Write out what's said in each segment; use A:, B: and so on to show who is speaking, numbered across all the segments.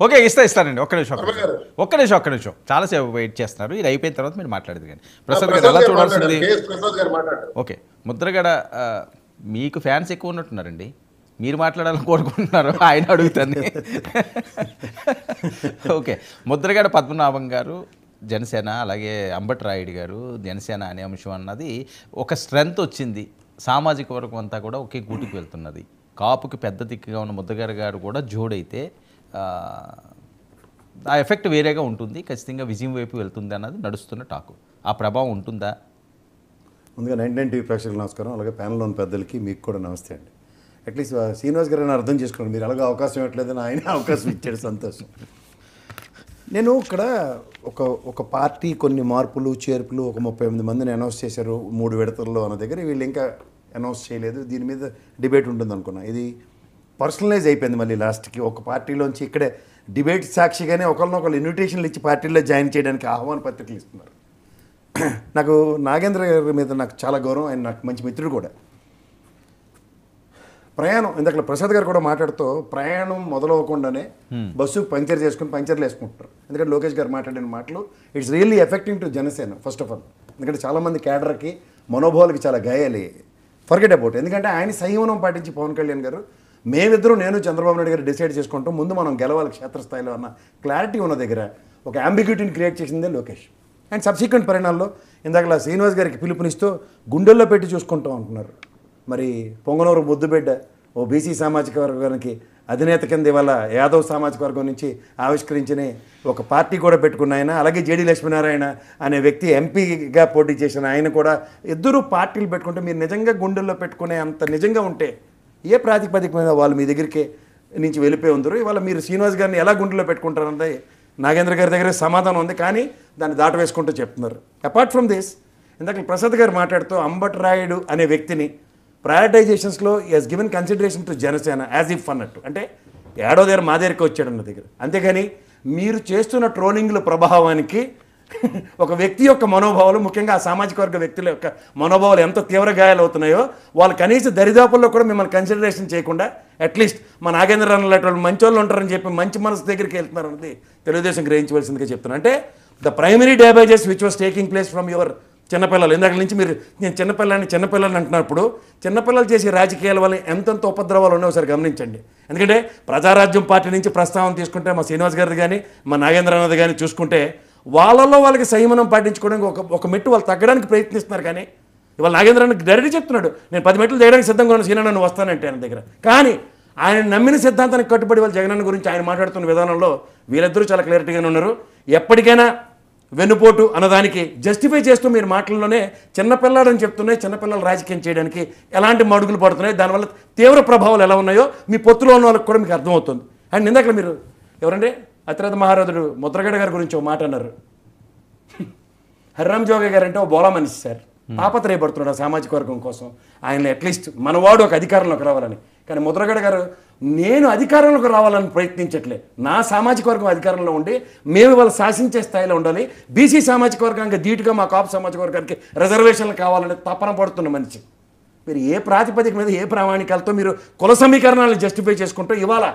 A: Okay, ఇస్తానండి. ఒక్క నిమిషం చాలాసేపు వెయిట్ చేస్తున్నారు. ఇది అయిపోయిన తర్వాత మీరు మాట్లాడేది. కానీ ప్రసాద్ గారు ఎలా చూడాల్సింది? ఓకే, ముద్రగడ మీకు ఫ్యాన్స్ ఎక్కువ ఉన్నట్టున్నారండి. మీరు మాట్లాడాలని కోరుకుంటున్నారు, ఆయన అడుగుతాను. ఓకే, ముద్రగడ పద్మనాభం గారు జనసేన, అలాగే అంబటి రాయుడు గారు జనసేన అనే అంశం అన్నది ఒక స్ట్రెంగ్త్ వచ్చింది. సామాజిక వర్గం అంతా కూడా ఒకే గూటికి వెళ్తున్నది. కాపుకి పెద్ద దిక్కుగా ఉన్న ముద్రగడ గారు కూడా జోడైతే ఆ ఎఫెక్ట్ వేరేగా ఉంటుంది. ఖచ్చితంగా విజయం వైపు వెళ్తుంది అన్నది నడుస్తున్న టాకు. ఆ ప్రభావం ఉంటుందా?
B: ముందుగా 99 టీవీ ప్రేక్షకులకు నమస్కారం, అలాగే ప్యానెల్లోని పెద్దలకి మీకు కూడా నమస్తే అండి. అట్లీస్ట్ శ్రీనివాస్ గారిని అర్థం చేసుకున్నాను, మీరు అలాగే అవకాశం ఇవ్వట్లేదని ఆయన అవకాశం ఇచ్చాడు, సంతోషం. నేను ఇక్కడ ఒక పార్టీ కొన్ని మార్పులు చేర్పులు ఒక 38 మందిని అనౌన్స్ చేశారు 3 విడతల్లో అన్న దగ్గర వీళ్ళు ఇంకా అనౌన్స్ చేయలేదు. దీని మీద డిబేట్ ఉంటుంది అనుకున్నా. ఇది పర్సనలైజ్ అయిపోయింది. మళ్ళీ లాస్ట్కి ఒక పార్టీలోంచి ఇక్కడే డిబేట్ సాక్షిగానే ఒకరినొకరు ఇన్విటేషన్లు ఇచ్చి పార్టీలో జాయిన్ చేయడానికి ఆహ్వాన పత్రికలు ఇస్తున్నారు. నాకు నాగేంద్ర గారి మీద నాకు చాలా గౌరవం, ఆయన నాకు మంచి మిత్రుడు కూడా. ప్రయాణం ఇందాక ప్రసాద్ గారు కూడా మాట్లాడుతూ ప్రయాణం మొదలవ్వకుండానే బస్సు పంచర్ చేసుకుని పంచర్లు వేసుకుంటారు. ఎందుకంటే లోకేష్ గారు మాట్లాడిన మాటలు it's really effecting to Janasena first of all. ఎందుకంటే చాలామంది క్యాడర్కి మనోభావాలకి చాలా గాయాలి. Forget about. ఎందుకంటే ఆయన సంయమనం పాటించి పవన్ కళ్యాణ్ గారు మేమిద్దరం నేను చంద్రబాబు నాయుడు గారు డిసైడ్ చేసుకుంటాం ముందు మనం గెలవాలి క్షేత్రస్థాయిలో అన్న క్లారిటీ ఉన్న దగ్గర ఒక అంబిగ్యూటీని క్రియేట్ చేసిందే లోకేష్. అండ్ సబ్సిక్వెంట్ పరిణామాల్లో ఇందాక శ్రీనివాస్ గారికి పిలుపునిస్తూ గుండెల్లో పెట్టి చూసుకుంటాం అంటున్నారు. మరి పొంగనూరు ముద్దుబిడ్డ ఓ బీసీ సామాజిక వర్గానికి అధినేత కింద ఇవాళ యాదవ్ సామాజిక వర్గం నుంచి ఆవిష్కరించిన ఒక పార్టీ కూడా పెట్టుకున్న ఆయన, అలాగే జేడీ లక్ష్మీనారాయణ అనే వ్యక్తి ఎంపీగా పోటీ చేసిన ఆయన కూడా ఇద్దరు పార్టీలు పెట్టుకుంటే మీరు నిజంగా గుండెల్లో పెట్టుకునే అంత నిజంగా ఉంటే ఏ ప్రాతిపదిక మీద వాళ్ళు మీ దగ్గరికి నుంచి వెళ్ళిపోయి ఉందరు. ఇవాళ మీరు శ్రీనివాస్ గారిని ఎలా గుండెల్లో పెట్టుకుంటారన్నది నాగేంద్ర గారి దగ్గర సమాధానం ఉంది, కానీ దాన్ని దాట వేసుకుంటూ చెప్తున్నారు. అపార్ట్ ఫ్రమ్ దిస్ ఇందాక ప్రసాద్ గారు మాట్లాడుతూ అంబటి రాయుడు అనే వ్యక్తిని ప్రయారిటైజేషన్స్లో has given consideration to Janasena as if అన్నట్టు. అంటే ఏడో దగ్గర మా దగ్గరికి వచ్చాడు అన్న దగ్గర. అంతేగాని మీరు చేస్తున్న ట్రోలింగ్ల ప్రభావానికి ఒక వ్యక్తి యొక్క మనోభావాలు, ముఖ్యంగా ఆ సామాజిక వర్గ వ్యక్తుల యొక్క మనోభావాలు ఎంత తీవ్ర గాయాలు అవుతున్నాయో వాళ్ళు కనీస దరిదాపుల్లో కూడా మిమ్మల్ని కన్సిడరేషన్ చేయకుండా అట్లీస్ట్ మా నాగేంద్ర అన్నటువంటి మంచి వాళ్ళు ఉంటారని చెప్పి మంచి మనసు దగ్గరికి వెళ్తున్నారు అన్నది తెలుగుదేశం గ్రహించవలసిందిగా చెప్తున్నాను. అంటే the primary damages which was taking place from your చిన్నపిల్లలు. ఇందాక నుంచి మీరు నేను చిన్నపిల్లల్ని అంటున్నప్పుడు చిన్నపిల్లలు చేసే రాజకీయాల వల్ల ఎంతెంత ఉపద్రవాలు ఉన్నాయో ఒకసారి గమనించండి. ఎందుకంటే ప్రజారాజ్యం పార్టీ నుంచి ప్రస్తావన తీసుకుంటే మా శ్రీనివాస్ గారిది కానీ మా నాగేంద్ర అన్నది కానీ చూసుకుంటే వాళ్ళల్లో వాళ్ళకి సంయమనం పాటించుకోవడానికి ఒక మెట్టు వాళ్ళు తగ్గడానికి ప్రయత్నిస్తున్నారు. కానీ ఇవాళ నాగేంద్రని డైరెక్ట్ చెప్తున్నాడు, నేను 10 మెట్లు చేయడానికి సిద్ధంగా ఉన్న సీనా నన్ను వస్తానంటే ఆయన దగ్గర. కానీ ఆయన నమ్మిన సిద్ధాంతానికి కట్టుబడి వాళ్ళ జగనన్న గురించి ఆయన మాట్లాడుతున్న విధానంలో వీళ్ళిద్దరూ చాలా క్లారిటీగానే ఉన్నారు. ఎప్పటికైనా వెన్నుపోటు అన్నదానికి జస్టిఫై చేస్తూ మీరు మాటల్లోనే చిన్నపిల్లాడని చెప్తున్నాయి, చిన్నపిల్లలు రాజకీయం చేయడానికి ఎలాంటి మడుగులు పడుతున్నాయి, దానివల్ల తీవ్ర ప్రభావాలు ఎలా ఉన్నాయో మీ పొత్తులో ఉన్న వాళ్ళకి కూడా మీకు అర్థమవుతుంది. అండ్ ఇందాక మీరు ఎవరంటే అతిరథ మహారథుడు ముద్రగడ గారి గురించి ఒక మాట అన్నారు. హరిరామ్ జోగి గారు అంటే ఓ బోలా మనిషి సార్, తాపత్రయపడుతున్నాడు ఆ సామాజిక వర్గం కోసం. ఆయన అట్లీస్ట్ మనవాడు ఒక అధికారంలోకి రావాలని. కానీ ముద్రగడ గారు నేను అధికారంలోకి రావాలని ప్రయత్నించట్లే, నా సామాజిక వర్గం అధికారంలో ఉండి మేము వాళ్ళు శాసించే స్థాయిలో ఉండాలి, బీసీ సామాజిక వర్గానికి ధీటుగా మా కాపు సామాజిక వర్గానికి రిజర్వేషన్లు కావాలని తపన పడుతున్న మనిషి. మీరు ఏ ప్రాతిపదిక మీద ఏ ప్రామాణికాలతో మీరు కుల సమీకరణాలను జస్టిఫై చేసుకుంటూ ఇవాళ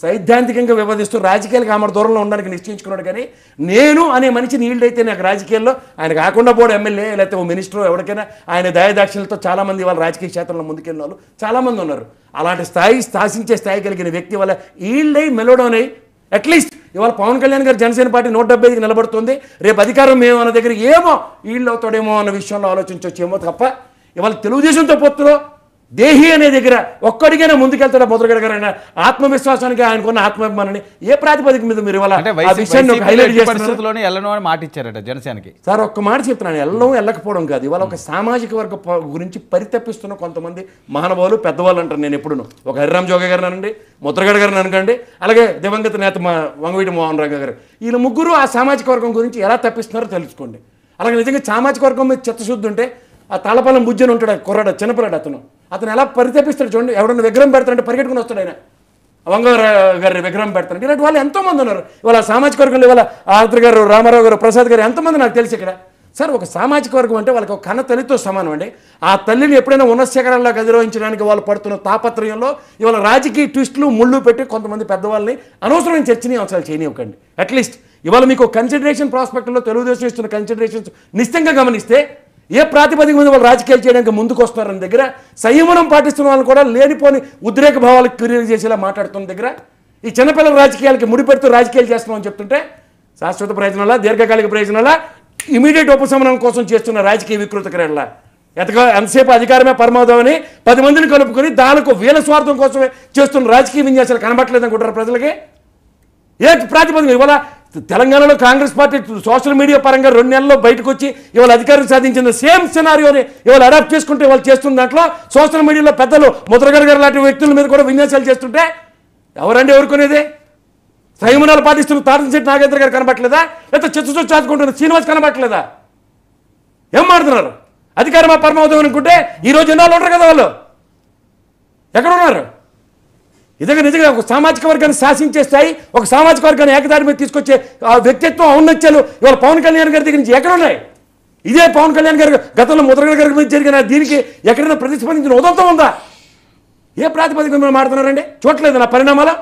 B: సైద్ధాంతికంగా వివాదిస్తూ రాజకీయాలకు ఆమె దూరంలో ఉండడానికి నిశ్చయించుకున్నాడు. కానీ నేను అనే మనిషి నీళ్ళైతే నాకు రాజకీయాల్లో ఆయన కాకుండా పోడు ఎమ్మెల్యే లేకపోతే ఓ మినిస్టర్ ఎవరికైనా ఆయన దయాదాక్షిణ్యలతో చాలామంది వాళ్ళ రాజకీయ క్షేత్రంలో ముందుకెళ్ళిన వాళ్ళు చాలామంది ఉన్నారు. అలాంటి శాసించే స్థాయి కలిగిన వ్యక్తి వల్ల వీళ్ళై మెలోడోన్ అయ్యి అట్లీస్ట్ ఇవాళ పవన్ కళ్యాణ్ గారు జనసేన పార్టీ 175కి నిలబడుతుంది, రేపు అధికారం మేము అన్న దగ్గర ఏమో వీళ్ళు అవుతాడేమో అన్న విషయంలో ఆలోచించవచ్చేమో తప్ప ఇవాళ తెలుగుదేశంతో పొత్తులో దేహి అనే దగ్గర ఒక్కడికైనా ముందుకెళ్తాడా ముద్రగడ గారు అయినా ఆత్మవిశ్వాసానికి ఆయనకున్న ఆత్మాభిమానాన్ని ఏ ప్రాతిపదిక మీద మీరు ఇవాళ హైలైట్
A: పరిస్థితుల్లోనే ఎల్లనో అని మాట ఇచ్చారట జనసేనకి.
B: సార్ ఒక్క మాట చెప్తున్నాను, వెళ్ళడం వెళ్ళకపోవడం కాదు. ఇవాళ ఒక సామాజిక వర్గ గురించి పరితపిస్తున్న కొంతమంది మహానుభావులు పెద్దవాళ్ళు అంటారు. నేను ఎప్పుడును ఒక హరిరామ్ జోగి గారు అనండి, ముద్రగడ గారిని అనకండి, అలాగే దివంగత నేత వంగవీటి మోహన్ రావు గారు, వీళ్ళ ముగ్గురు ఆ సామాజిక వర్గం గురించి ఎలా తప్పిస్తున్నారో తెలుసుకోండి. అలాగే నిజంగా సామాజిక వర్గం మీద చిత్తశుద్ధి ఉంటే ఆ తాళపాలెం బుజ్జని ఉంటాడు కుర్రాడు చిన్నపిల్లాడు, అతను ఎలా పరితపిస్తాడు చూడండి. ఎవడన్నా విగ్రహం పెడతాడంటే పరిగెట్టుకుని వస్తాడు ఆయన, వంగ గారి విగ్రహం పెడతాడు. ఇలాంటి వాళ్ళు ఎంతోమంది ఉన్నారు ఇవాళ సామాజిక వర్గంలో. ఇవాళ ఆర్ద్ర గారు, రామారావు గారు, ప్రసాద్ గారు ఎంతమంది నాకు తెలిసి ఇక్కడ సార్ ఒక సామాజిక వర్గం అంటే వాళ్ళకి ఒక కన్న తల్లితో సమానం అండి. ఆ తల్లిని ఎప్పుడైనా ఉన్నత శిఖరాల్లోకి అధిరోహించడానికి వాళ్ళు పడుతున్న తాపత్రయంలో ఇవాళ రాజకీయ ట్విస్టులు ముళ్ళు పెట్టి కొంతమంది పెద్దవాళ్ళని అనవసరమైన చర్చనీయాంశాలు చేయనివ్వకండి. అట్లీస్ట్ ఇవాళ మీకు కన్సిడరేషన్ ప్రాస్పెక్ట్లో తెలుగుదేశం ఇస్తున్న కన్సిడరేషన్స్ నిశ్చితంగా గమనిస్తే ఏ ప్రాతిపదిక మీద వాళ్ళు రాజకీయాలు చేయడానికి ముందుకు వస్తున్నారని దగ్గర, సంయమనం పాటిస్తున్న వాళ్ళని కూడా లేనిపోని ఉద్రేక భావాలకు క్రియేట్ చేసేలా మాట్లాడుతున్న దగ్గర, ఈ చిన్నపిల్లల రాజకీయాలకి ముడిపెడుతూ రాజకీయాలు చేస్తున్నామని చెప్తుంటే శాశ్వత ప్రయోజనాల దీర్ఘకాలిక ప్రయోజనాల ఇమీడియట్ ఉపశమనం కోసం చేస్తున్న రాజకీయ వికృత క్రీడల ఎంతసేపు అధికారమే పరమావధం అని 10 మందిని కలుపుకొని దానికి వీళ్ళ స్వార్థం కోసమే చేస్తున్న రాజకీయ విన్యాసాలు కనబట్టలేదు అనుకుంటారు ప్రజలకి. ఏ ప్రాతిపదిక ఇవాళ తెలంగాణలో కాంగ్రెస్ పార్టీ సోషల్ మీడియా పరంగా 2 నెలల్లో బయటకు వచ్చి ఇవాళ అధికారం సాధించిన సేమ్ సినారియోని ఇవాళ అడాప్ట్ చేసుకుంటే వాళ్ళు చేస్తున్న దాంట్లో సోషల్ మీడియాలో పెద్దలు ముద్రగడ గారు లాంటి వ్యక్తుల మీద కూడా విన్యాసాలు చేస్తుంటే ఎవరండి ఎవరుకునేది? సంయమనాలు పాటిస్తున్న తారనశెట్టి నాగేంద్ర గారు కనబట్టలేదా? లేకపోతే చిత్తచూ చాచుకుంటున్న శ్రీనివాస్ కనబట్టలేదా? ఏం మాడుతున్నారు? అధికారమా పరమావధం అనుకుంటే ఈరోజు ఎన్నాళ్ళు ఉంటారు కదా వాళ్ళు, ఎక్కడ ఉన్నారు? నిజంగా ఒక సామాజిక వర్గాన్ని శాసించే స్థాయి, ఒక సామాజిక వర్గాన్ని ఏకదారి మీద తీసుకొచ్చే ఆ వ్యక్తిత్వం ఔన్నత్యాలు ఇవాళ పవన్ కళ్యాణ్ గారి దగ్గర నుంచి ఎక్కడ ఉన్నాయి? ఇదే పవన్ కళ్యాణ్ గారు గతంలో ముద్రగడ గారి మీద జరిగిన దీనికి ఎక్కడైనా ప్రతిస్పందించిన ఉదంతం ఉందా? ఏ ప్రాతిపదిక మీద మాడుతున్నారండి? చూడలేదు నా పరిణామాలు.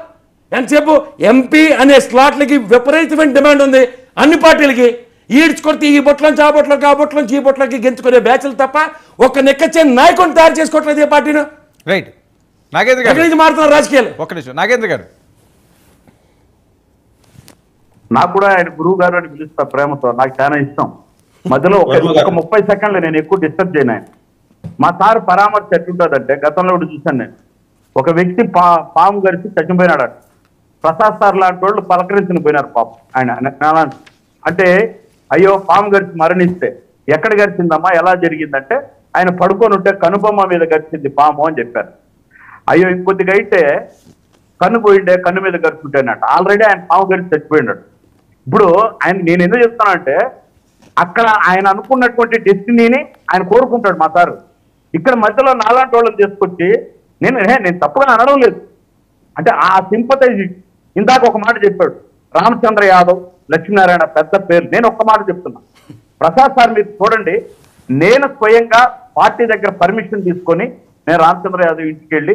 B: ఎంతసేపు ఎంపీ అనే స్లాట్లకి విపరీతమైన డిమాండ్ ఉంది అన్ని పార్టీలకి. ఈడ్చుకొడితే ఈ బొట్లోంచి ఆ బొట్లోకి, ఆ బొట్లోంచి ఈ బొట్లోకి గెంచుకునే బ్యాచ్లు తప్ప ఒక్క నెక్కచ్చే నాయకుడిని తయారు చేసుకోవట్లేదు ఏ పార్టీను.
A: రైట్. నాగేంద్ర గారు
B: నుంచి మారుతున్నారు రాజకీయాలు.
A: ఒక్క నిమిషం నాగేంద్ర గారు.
C: నాకు కూడా ఆయన గురువు గారు అని పిలుస్తా ప్రేమతో, నాకు చాలా ఇష్టం. మధ్యలో ఒక 30 సెకండ్లు నేను ఎక్కువ డిస్టర్బ్ చేయను. ఆయన మా సార్ పరామర్శ ఎట్లుంటుందంటే, గతంలో కూడా చూశాను నేను, ఒక వ్యక్తి పాము గరిచి చచ్చిపోయినాడు. ప్రసాద్ సార్ లాంటి వాళ్ళు పలకరించిన పోయినారు పాపం. ఆయన అంటే అయ్యో పాము గరిచి మరణిస్తే ఎక్కడ గరిచిందమ్మా ఎలా జరిగిందంటే, ఆయన పడుకొని ఉంటే కనుబొమ్మ మీద గరిచింది పాము అని చెప్పారు. అయ్యో ఇంకొద్దిగా అయితే కన్ను పోయిండే కన్ను మీద గరుచుంటేనట. ఆల్రెడీ ఆయన పాము గరిచి చచ్చిపోయినాడు. ఇప్పుడు ఆయన నేను ఎందుకు చెప్తానంటే, అక్కడ ఆయన అనుకున్నటువంటి డెస్టినీని ఆయన కోరుకుంటాడు మా సారు. ఇక్కడ మధ్యలో నాలాంటి వాళ్ళని తీసుకొచ్చి నేను తప్పుగా అనడం లేదు, అంటే ఆ సింపతైజ్. ఇందాక ఒక మాట చెప్పాడు రామచంద్ర యాదవ్, లక్ష్మీనారాయణ పెద్ద పేరు. నేను ఒక్క మాట చెప్తున్నా, ప్రసాద్ సార్ మీరు చూడండి, నేను స్వయంగా పార్టీ దగ్గర పర్మిషన్ తీసుకొని నేను రామచంద్ర యాదవ్ ఇంటికి వెళ్ళి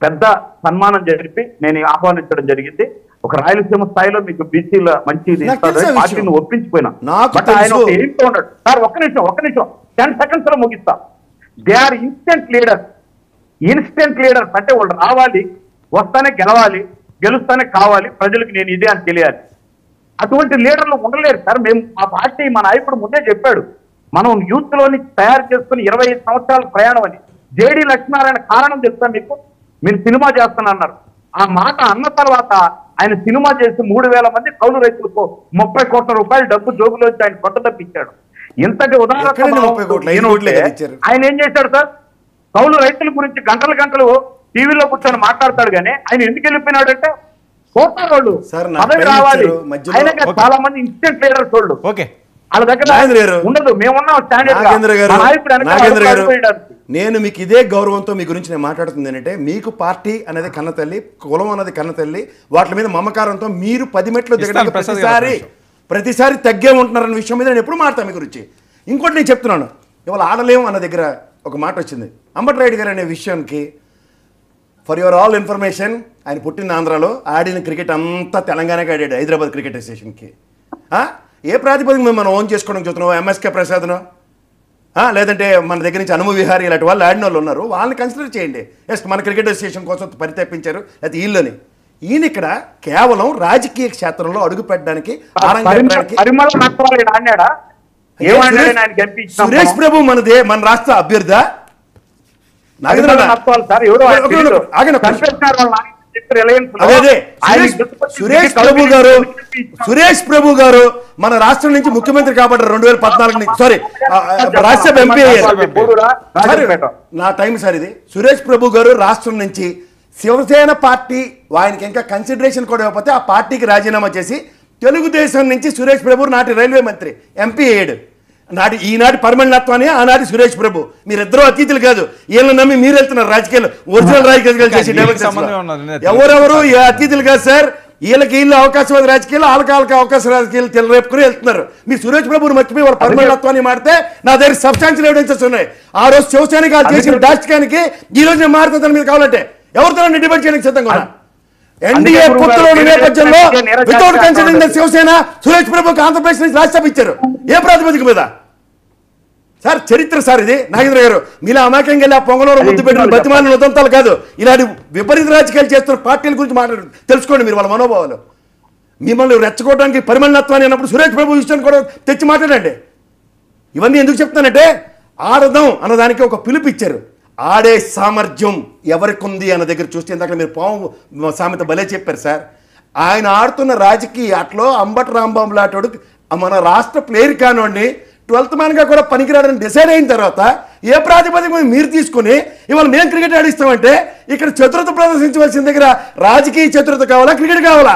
C: పెద్ద సన్మానం జరిపి నేను ఆహ్వానించడం జరిగింది. ఒక రాయలసీమ స్థాయిలో మీకు బీసీల మంచి పార్టీని ఒప్పించిపోయినా. బట్ ఆయన ఒక ఎయిమ్తో ఉన్నాడు. సార్ ఒక్క నిమిషం 10 seconds లో ముగిస్తా. They are instant leaders. అంటే వాళ్ళు రావాలి, వస్తానే గెలవాలి, గెలుస్తానే కావాలి, ప్రజలకు నేను ఇదే అని తెలియాలి. అటువంటి లీడర్లు ఉండలేరు సార్. మేము మా పార్టీ మా నాయకుడు ముందే చెప్పాడు, మనం యూత్ లోని తయారు చేసుకుని 25 సంవత్సరాల ప్రయాణం అని. జేడి లక్ష్మీనారాయణ కారణం చెప్తాను మీకు, మీరు సినిమా చేస్తానన్నారు. ఆ మాట అన్న తర్వాత ఆయన సినిమా చేసి 3,000 మంది కౌలు రైతులకు 30 కోట్ల రూపాయలు డబ్బు జోబులోంచి ఆయన కొత్త తప్పించాడు. ఇంతటి ఉదాహరణ ఆయన ఏం చేశాడు సార్? కౌలు రైతుల గురించి గంటలు టీవీలో కూర్చొని మాట్లాడతాడు, కానీ ఆయన ఎందుకు వెళ్ళిపోయినాడు అంటే పోతారు వాళ్ళు, పదవి రావాలి. ఆయన చాలా మంది ఇన్స్టెంట్ లీడర్స్ వాళ్ళు, వాళ్ళ దగ్గర ఉండదు. మేమున్నాం
B: నేను మీకు ఇదే గౌరవంతో మీ గురించి నేను మాట్లాడుతుంది ఏంటంటే, మీకు పార్టీ అనేది కన్నతల్లి, కులం అన్నది కన్నతల్లి, వాటి మీద మమకారంతో మీరు 10 మెట్లు దిగడానికి ప్రతిసారి తగ్గే ఉంటున్నారన్న విషయం మీద నేను ఎప్పుడు మాట్లాడతాను మీ గురించి. ఇంకోటి నేను చెప్తున్నాను, ఇవాళ ఆడలేము అన్న దగ్గర ఒక మాట వచ్చింది. అంబట్రాయుడు గారు అనే విషయానికి ఫర్ యువర్ ఆల్ ఇన్ఫర్మేషన్, ఆయన పుట్టిన ఆంధ్రాలో, ఆడిన క్రికెట్ అంతా తెలంగాణకి ఆడాడు, హైదరాబాద్ క్రికెట్ అసోసియేషన్కి. ఏ ప్రాతిపదిక మేము మనం ఓన్ చేసుకోవడం చూస్తున్నాం? ఎంఎస్కే ప్రసాద్ను లేదంటే మన దగ్గర నుంచి అనుమ విహారీ ఇలాంటి వాళ్ళు ఆడిన వాళ్ళు ఉన్నారు, వాళ్ళని కన్సిడర్ చేయండి. ఎస్ మన క్రికెట్ అసోసియేషన్ కోసం పరితపించారు, లేకపోతే వీళ్ళని. ఈయన ఇక్కడ కేవలం రాజకీయ క్షేత్రంలో అడుగు పెట్టడానికి సురేష్ ప్రభు మనదే, మన రాష్ట్ర అభ్యర్థి. సురేష్ ప్రభు గారు మన రాష్ట్రం నుంచి ముఖ్యమంత్రి కాబట్టి 2014 నుంచి, సారీ రాజ్యసభ ఎంపీ అయ్యారు. నా టైం సార్ ఇది. సురేష్ ప్రభు గారు రాష్ట్రం నుంచి శివసేన పార్టీ ఆయనకి ఇంకా కన్సిడరేషన్ కూడా ఇవ్వకపోతే ఆ పార్టీకి రాజీనామా చేసి తెలుగుదేశం నుంచి సురేష్ ప్రభు నాటి రైల్వే మంత్రి ఎంపీ అయ్యాడు. ఈనాటి పరమణత్వాన్ని ఆనాటి సురేష్ ప్రభు. మీరిద్దరూ అతిథులు కాదు, వీళ్ళని నమ్మి మీరు వెళ్తున్నారు రాజకీయాలు, ఒరిజినల్ రాజకీయాలు చేసి. ఎవరెవరు అతిథులు కాదు సార్, వీళ్ళకి వీళ్ళు అవకాశవాది రాజకీయాలు వాళ్ళకి అవకాశ రాజకీయాలు తెలరేపుకుని వెళ్తున్నారు. మీరు సురేష్ ప్రభుని మర్చిపోయి వాళ్ళ పరిమాణత్వాన్ని మాడితే నా దగ్గర సబ్స్టాన్షియల్ ఎవిడెన్సెస్ ఉన్నాయి. ఆ రోజు శివసేనకి వాళ్ళు చేసిన దాష్టికానికి ఈ రోజు నేను మారుతుందని మీరు కావాలంటే ఎవరితో డిబేట్ చేయడానికి సిద్ధంగా ఉన్నా. ఎన్డీఏ పొత్తులో ఉన్న నేపథ్యంలో వితౌట్ కన్సిడరింగ్ శివసేన సురేష్ ప్రభుకి ఆంధ్రప్రదేశ్ నుంచి రాజ్యసభ ఇచ్చారు. ఏ ప్రాతిపదిక మీద సార్? చరిత్ర సార్ ఇది. నాగేంద్ర గారు మీలా అమాయకంగా వెళ్ళి ఆ పొంగనూరు ముద్దు పెట్టిన బతిమాలిన ఉదంతాలు కాదు, ఇలాంటి విపరీత రాజకీయాలు చేస్తున్న పార్టీల గురించి మాట్లాడు తెలుసుకోండి మీరు వాళ్ళ మనోభావాలు. మిమ్మల్ని రెచ్చగొట్టడానికి పరిమళత్వాన్ని అన్నప్పుడు సురేష్ ప్రభు విషయాన్ని కూడా తెచ్చి మాట్లాడండి. ఇవన్నీ ఎందుకు చెప్తానంటే ఆడదాం అన్నదానికి ఒక పిలుపు ఇచ్చారు. ఆడే సామర్థ్యం ఎవరికి ఉంది అన్న దగ్గర చూస్తే ఇందాక మీరు పాము సామెత భలే చెప్పారు సార్. ఆయన ఆడుతున్న రాజకీయ ఆటలో అంబటి రాంబాబు లాంటి మన రాష్ట్ర ప్లేయర్ కానివ్వండి 12th మ్యాన్గా కూడా పనికిరాడని డిసైడ్ అయిన తర్వాత ఏ ప్రాతిపదిక మీరు తీసుకుని ఇవాళ మేము క్రికెట్ ఆడిస్తామంటే ఇక్కడ చతురత ప్రదర్శించవలసిన దగ్గర రాజకీయ చతురత కావాలా, క్రికెట్ కావాలా?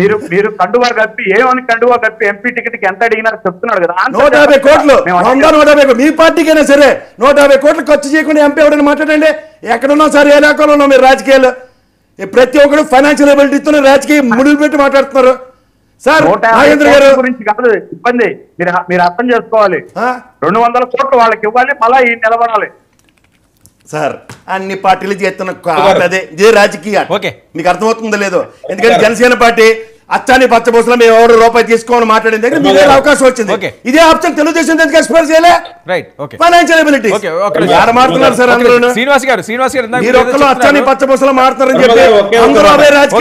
C: మీరు కండువా కప్పి ఏమని కండువా కప్పి ఎంపీ టికెట్ ఎంత అడిగినారు చెప్తున్నాడు కదా.
B: 150 కోట్లు 150 మీ పార్టీకైనా సరే 150 కోట్లు ఖర్చు చేయకుండా ఎంపీ ఎవరైనా మాట్లాడండి. ఎక్కడున్నా సార్, ఏ లేఖలో ఉన్నాం మీరు రాజకీయాలు? ప్రతి ఒక్కరు ఫైనాన్షియల్ ఎబిలిటీతో రాజకీయ ముడులు పెట్టి మాట్లాడుతున్నారు సార్. నాగేంద్ర గారు
C: గురించి కాదు ఇబ్బంది, మీరు అర్థం చేసుకోవాలి. 200 కోట్లు వాళ్ళకి ఇవ్వాలి, మళ్ళా ఈ నిలబడాలి
B: సార్. అన్ని పార్టీలు చేస్తున్న అదే ఇదే రాజకీయ. మీకు అర్థమవుతుందో లేదో? ఎందుకంటే జనసేన పార్టీ అచ్చాని పచ్చబోసలో మేము ఎవరు రూపాయి తీసుకోవాలని మాట్లాడిన దగ్గర మీ దగ్గర అవకాశం వచ్చింది. ఇదే ఆప్షన్ తెలుగుదేశం ఎందుకు ఎక్స్ప్లోర్ చేయలే? ఫైనాన్షియల్ ఎబిలిటీ మాట్లాడుతున్నారు సార్. అందరూ మీరు ఒక్కరు అచ్చాని పచ్చబోసలో మాట్లాడతారని చెప్పి అందరూ అవే రాజకీయ